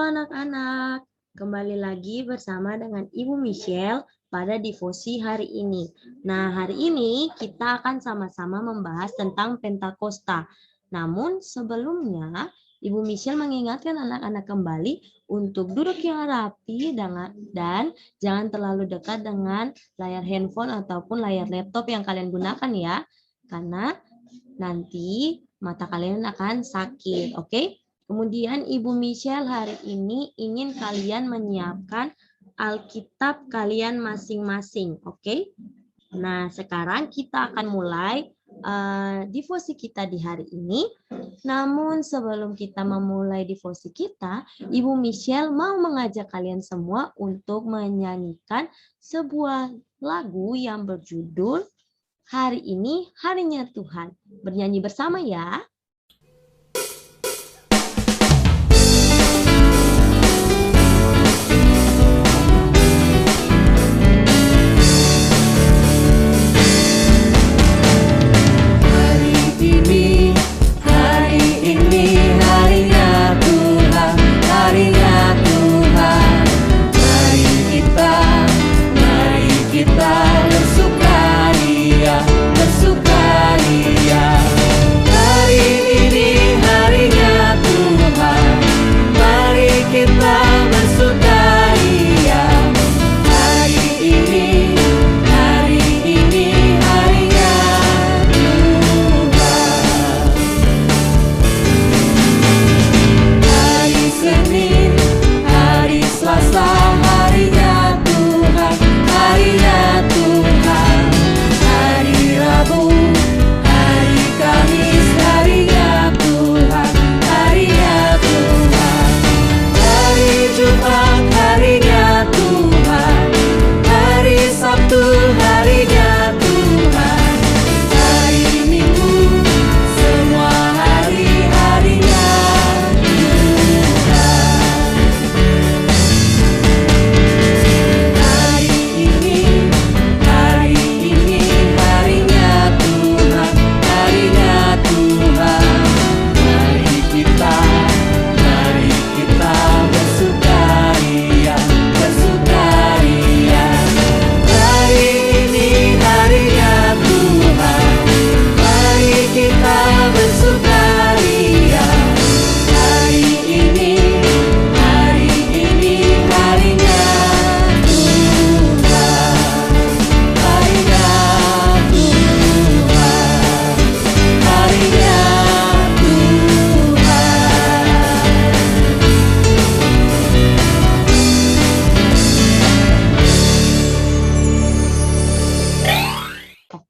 anak-anak, kembali lagi bersama dengan Ibu Michelle pada devosi hari ini. Nah, hari ini kita akan sama-sama membahas tentang Pentakosta. Namun sebelumnya, Ibu Michelle mengingatkan anak-anak kembali untuk duduk yang rapi dan jangan terlalu dekat dengan layar handphone ataupun layar laptop yang kalian gunakan ya. Karena nanti mata kalian akan sakit, oke? Kemudian Ibu Michelle hari ini ingin kalian menyiapkan Alkitab kalian masing-masing, oke? Nah, sekarang kita akan mulai devosi kita di hari ini. Namun sebelum kita memulai devosi kita, Ibu Michelle mau mengajak kalian semua untuk menyanyikan sebuah lagu yang berjudul Hari Ini Harinya Tuhan. Bernyanyi bersama ya.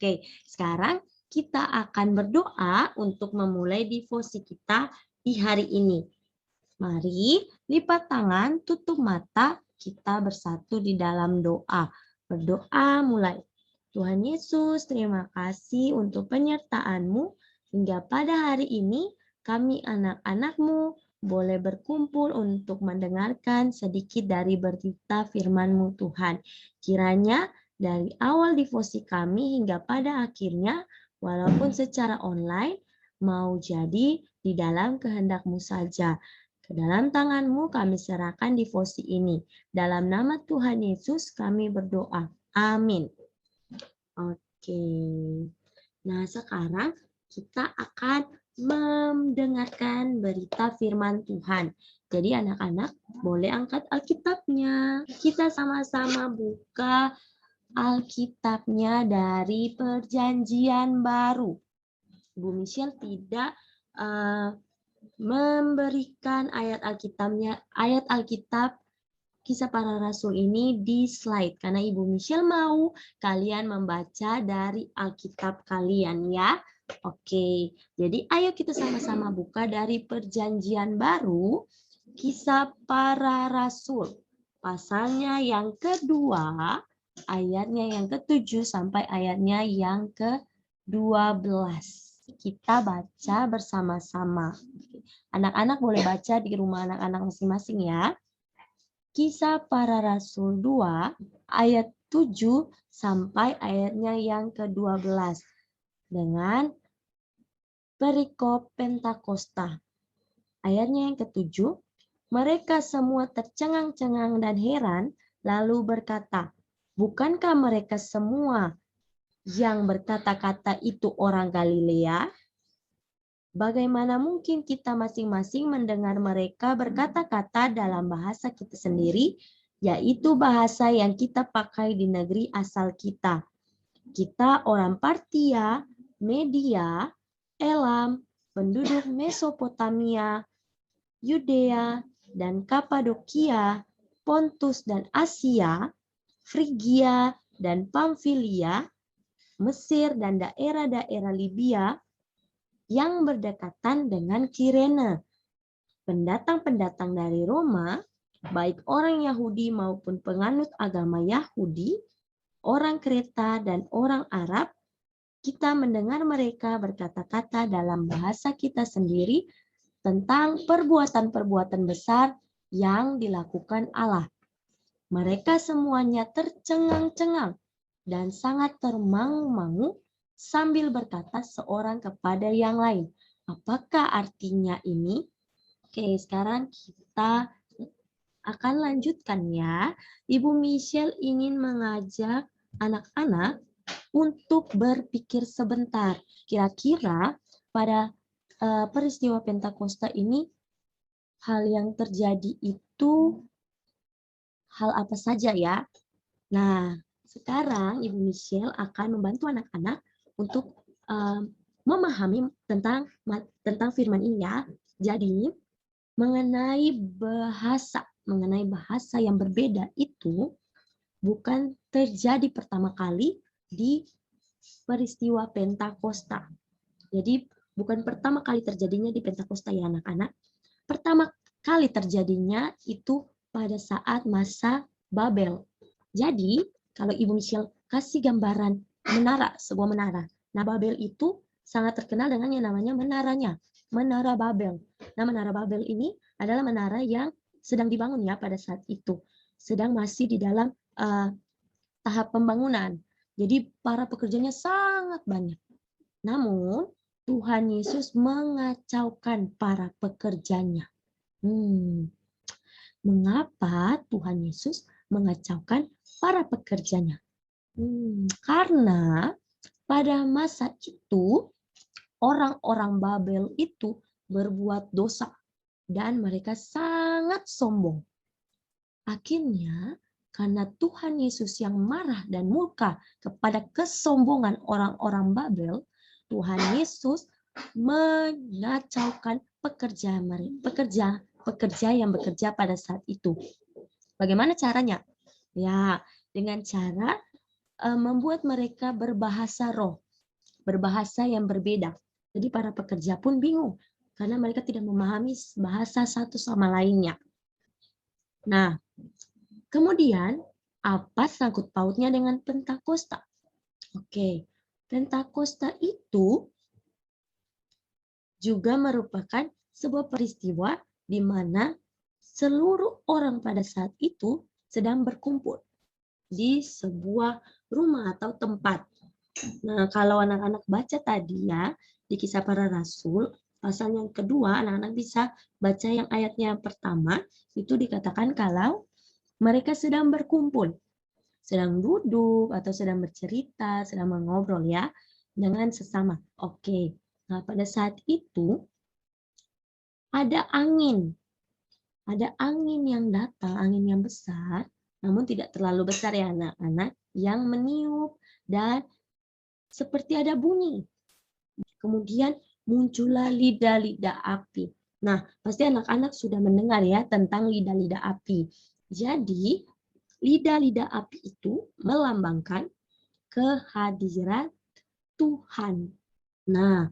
Oke, sekarang kita akan berdoa untuk memulai devosi kita di hari ini. Mari lipat tangan, tutup mata, kita bersatu di dalam doa. Berdoa mulai. Tuhan Yesus, terima kasih untuk penyertaan-Mu hingga pada hari ini kami anak-anak-Mu boleh berkumpul untuk mendengarkan sedikit dari berita firman-Mu Tuhan. Kiranya dari awal devosi kami hingga pada akhirnya, walaupun secara online, mau jadi di dalam kehendak-Mu saja. Ke dalam tangan-Mu kami serahkan devosi ini. Dalam nama Tuhan Yesus kami berdoa. Amin. Oke. Nah, sekarang kita akan mendengarkan berita firman Tuhan. Jadi anak-anak boleh angkat Alkitabnya. Kita sama-sama buka Alkitabnya dari Perjanjian Baru. Bu Michelle tidak memberikan ayat Alkitab Kisah Para Rasul ini di slide karena Ibu Michelle mau kalian membaca dari Alkitab kalian ya. Oke, jadi ayo kita sama-sama buka dari Perjanjian Baru Kisah Para Rasul pasalnya yang kedua, ayatnya yang ke-7 sampai ayatnya yang ke-12. Kita baca bersama-sama. Anak-anak boleh baca di rumah anak-anak masing-masing ya. Kisah Para Rasul 2 ayat 7 sampai ayatnya yang ke-12 dengan perikop Pentakosta. Ayatnya yang ke-7, Mereka semua tercengang-cengang dan heran, lalu berkata, "Bukankah mereka semua yang berkata-kata itu orang Galilea? Bagaimana mungkin kita masing-masing mendengar mereka berkata-kata dalam bahasa kita sendiri, yaitu bahasa yang kita pakai di negeri asal kita? Kita orang Partia, Media, Elam, penduduk Mesopotamia, Yudea, dan Kapadokia, Pontus dan Asia, Frigia dan Pamfilia, Mesir dan daerah-daerah Libya yang berdekatan dengan Kirene. Pendatang-pendatang dari Roma, baik orang Yahudi maupun penganut agama Yahudi, orang Kreta dan orang Arab, kita mendengar mereka berkata-kata dalam bahasa kita sendiri tentang perbuatan-perbuatan besar yang dilakukan Allah. Mereka semuanya tercengang-cengang dan sangat termangu-mangu sambil berkata seorang kepada yang lain, "Apakah artinya ini?" Oke, sekarang kita akan lanjutkan ya. Ibu Michelle ingin mengajak anak-anak untuk berpikir sebentar. Kira-kira pada peristiwa Pentakosta ini hal yang terjadi itu hal apa saja ya? Nah, sekarang Ibu Michelle akan membantu anak-anak untuk memahami tentang firman ini ya. Jadi, mengenai bahasa yang berbeda itu bukan terjadi pertama kali di peristiwa Pentakosta. Jadi, bukan pertama kali terjadinya di Pentakosta ya anak-anak. Pertama kali terjadinya itu pada saat masa Babel. Jadi, kalau Ibu Michelle kasih gambaran menara, sebuah menara. Nah, Babel itu sangat terkenal dengan yang namanya menaranya, Menara Babel. Nah, Menara Babel ini adalah menara yang sedang dibangun ya pada saat itu. Sedang masih di dalam tahap pembangunan. Jadi, para pekerjanya sangat banyak. Namun, Tuhan Yesus mengacaukan para pekerjanya. Mengapa Tuhan Yesus mengacaukan para pekerjanya? Karena pada masa itu orang-orang Babel itu berbuat dosa dan mereka sangat sombong. Akhirnya karena Tuhan Yesus yang marah dan murka kepada kesombongan orang-orang Babel, Tuhan Yesus mengacaukan pekerja yang bekerja pada saat itu. Bagaimana caranya? Ya, dengan cara membuat mereka berbahasa roh, berbahasa yang berbeda. Jadi para pekerja pun bingung karena mereka tidak memahami bahasa satu sama lainnya. Nah, kemudian apa sangkut pautnya dengan Pentakosta? Oke, Pentakosta itu juga merupakan sebuah peristiwa di mana seluruh orang pada saat itu sedang berkumpul di sebuah rumah atau tempat. Nah, kalau anak-anak baca tadi ya, di Kisah Para Rasul, pasal yang kedua, anak-anak bisa baca yang ayatnya pertama, itu dikatakan kalau mereka sedang berkumpul, sedang duduk atau sedang bercerita, sedang mengobrol ya, dengan sesama. Oke, nah pada saat itu ada angin yang datang, angin yang besar, namun tidak terlalu besar ya anak-anak, yang meniup dan seperti ada bunyi. Kemudian muncullah lidah-lidah api. Nah, pasti anak-anak sudah mendengar ya tentang lidah-lidah api. Jadi, lidah-lidah api itu melambangkan kehadiran Tuhan. Nah,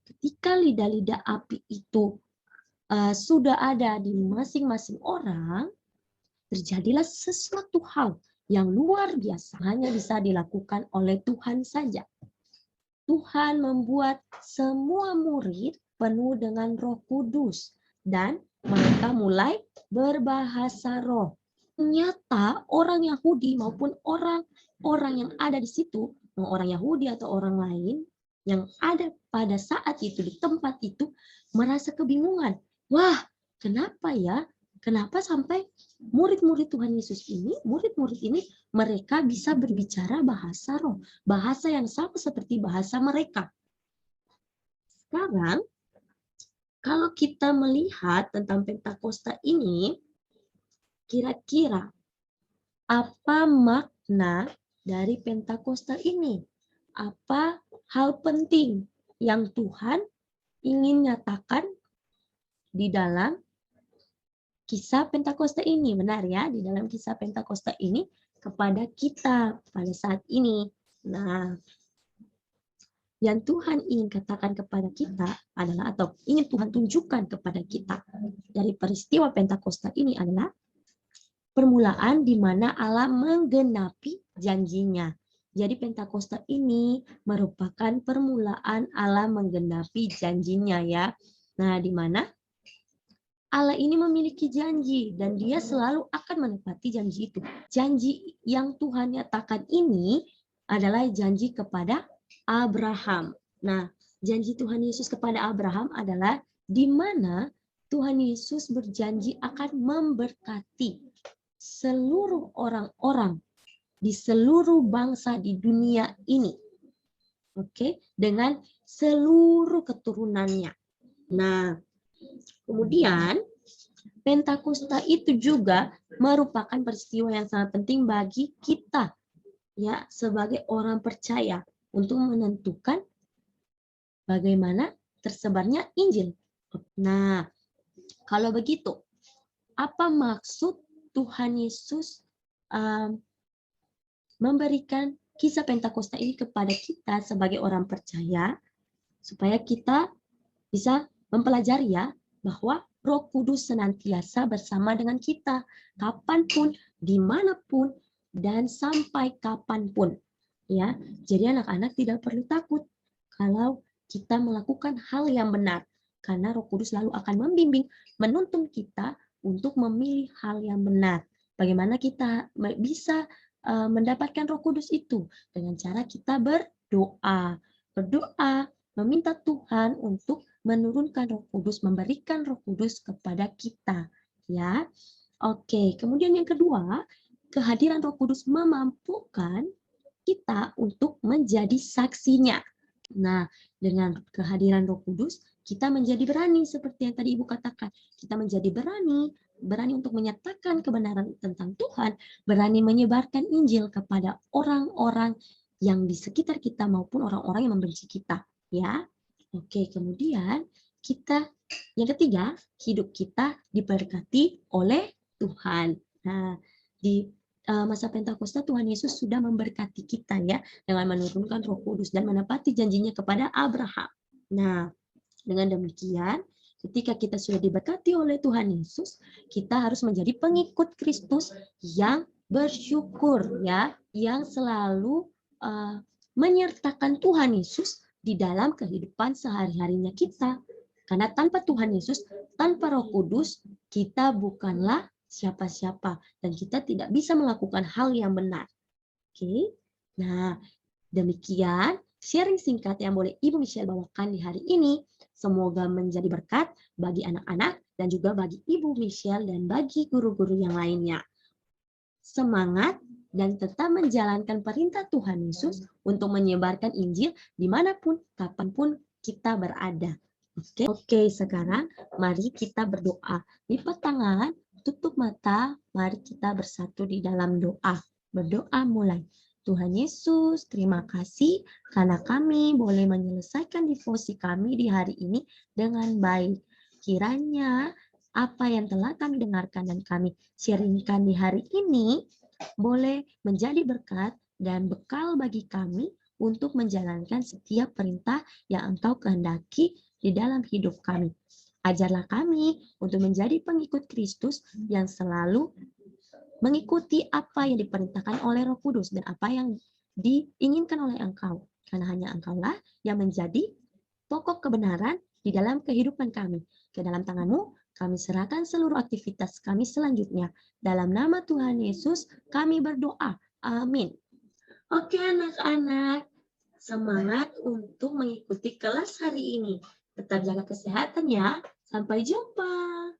ketika lidah-lidah api itu sudah ada di masing-masing orang, terjadilah sesuatu hal yang luar biasa, hanya bisa dilakukan oleh Tuhan saja. Tuhan membuat semua murid penuh dengan Roh Kudus dan mereka mulai berbahasa roh. Ternyata orang Yahudi maupun orang-orang yang ada di situ, mau orang Yahudi atau orang lain yang ada pada saat itu di tempat itu merasa kebingungan. Wah, kenapa ya Kenapa sampai murid-murid Tuhan Yesus ini, murid-murid ini, mereka bisa berbicara bahasa roh, bahasa yang sama seperti bahasa mereka. Sekarang, kalau kita melihat tentang Pentakosta ini, kira-kira apa makna dari Pentakosta ini? Apa hal penting yang Tuhan ingin nyatakan di dalam kisah Pentakosta ini? Benar ya, di dalam kisah Pentakosta ini kepada kita pada saat ini. Nah, yang Tuhan ingin katakan kepada kita adalah, atau ingin Tuhan tunjukkan kepada kita dari peristiwa Pentakosta ini adalah permulaan di mana Allah menggenapi janjinya. Jadi Pentakosta ini merupakan permulaan Allah menggenapi janjinya ya. Nah, di mana Allah ini memiliki janji dan dia selalu akan menepati janji itu. Janji yang Tuhan nyatakan ini adalah janji kepada Abraham. Nah, janji Tuhan Yesus kepada Abraham adalah di mana Tuhan Yesus berjanji akan memberkati seluruh orang-orang di seluruh bangsa di dunia ini. Oke, dengan seluruh keturunannya. Nah, kemudian Pentakosta itu juga merupakan peristiwa yang sangat penting bagi kita ya sebagai orang percaya untuk menentukan bagaimana tersebarnya Injil. Nah, kalau begitu, apa maksud Tuhan Yesus memberikan kisah Pentakosta ini kepada kita sebagai orang percaya supaya kita bisa mempelajari ya bahwa Roh Kudus senantiasa bersama dengan kita kapanpun, dimanapun, dan sampai kapanpun. Ya, jadi anak-anak tidak perlu takut kalau kita melakukan hal yang benar, karena Roh Kudus selalu akan membimbing, menuntun kita untuk memilih hal yang benar. Bagaimana kita bisa mendapatkan Roh Kudus itu? Dengan cara kita berdoa, meminta Tuhan untuk menurunkan Roh Kudus, memberikan Roh Kudus kepada kita, ya. Oke, kemudian yang kedua, kehadiran Roh Kudus memampukan kita untuk menjadi saksinya. Nah, dengan kehadiran Roh Kudus, kita menjadi berani seperti yang tadi Ibu katakan. Kita menjadi berani untuk menyatakan kebenaran tentang Tuhan, berani menyebarkan Injil kepada orang-orang yang di sekitar kita maupun orang-orang yang membenci kita, ya. Oke, kemudian yang ketiga, hidup kita diberkati oleh Tuhan. Nah, di masa Pentakosta Tuhan Yesus sudah memberkati kita ya dengan menurunkan Roh Kudus dan menepati janjinya kepada Abraham. Nah, dengan demikian, ketika kita sudah diberkati oleh Tuhan Yesus, kita harus menjadi pengikut Kristus yang bersyukur ya, yang selalu menyertakan Tuhan Yesus di dalam kehidupan sehari-harinya kita. Karena tanpa Tuhan Yesus, tanpa Roh Kudus, kita bukanlah siapa-siapa dan kita tidak bisa melakukan hal yang benar. Oke. Nah, demikian sharing singkat yang boleh Ibu Michelle bawakan di hari ini. Semoga menjadi berkat bagi anak-anak dan juga bagi Ibu Michelle dan bagi guru-guru yang lainnya. Semangat dan tetap menjalankan perintah Tuhan Yesus untuk menyebarkan Injil dimanapun, kapanpun kita berada. Oke, sekarang mari kita berdoa. Lipat tangan, tutup mata, mari kita bersatu di dalam doa. Berdoa mulai. Tuhan Yesus, terima kasih karena kami boleh menyelesaikan devosi kami di hari ini dengan baik. Kiranya apa yang telah kami dengarkan dan kami sharingkan di hari ini boleh menjadi berkat dan bekal bagi kami untuk menjalankan setiap perintah yang Engkau kehendaki di dalam hidup kami. Ajarlah kami untuk menjadi pengikut Kristus yang selalu mengikuti apa yang diperintahkan oleh Roh Kudus dan apa yang diinginkan oleh Engkau. Karena hanya Engkaulah yang menjadi pokok kebenaran di dalam kehidupan kami. Ke dalam tangan-Mu, kami serahkan seluruh aktivitas kami selanjutnya. Dalam nama Tuhan Yesus, kami berdoa. Amin. Oke anak-anak, semangat untuk mengikuti kelas hari ini. Tetap jaga kesehatan ya. Sampai jumpa.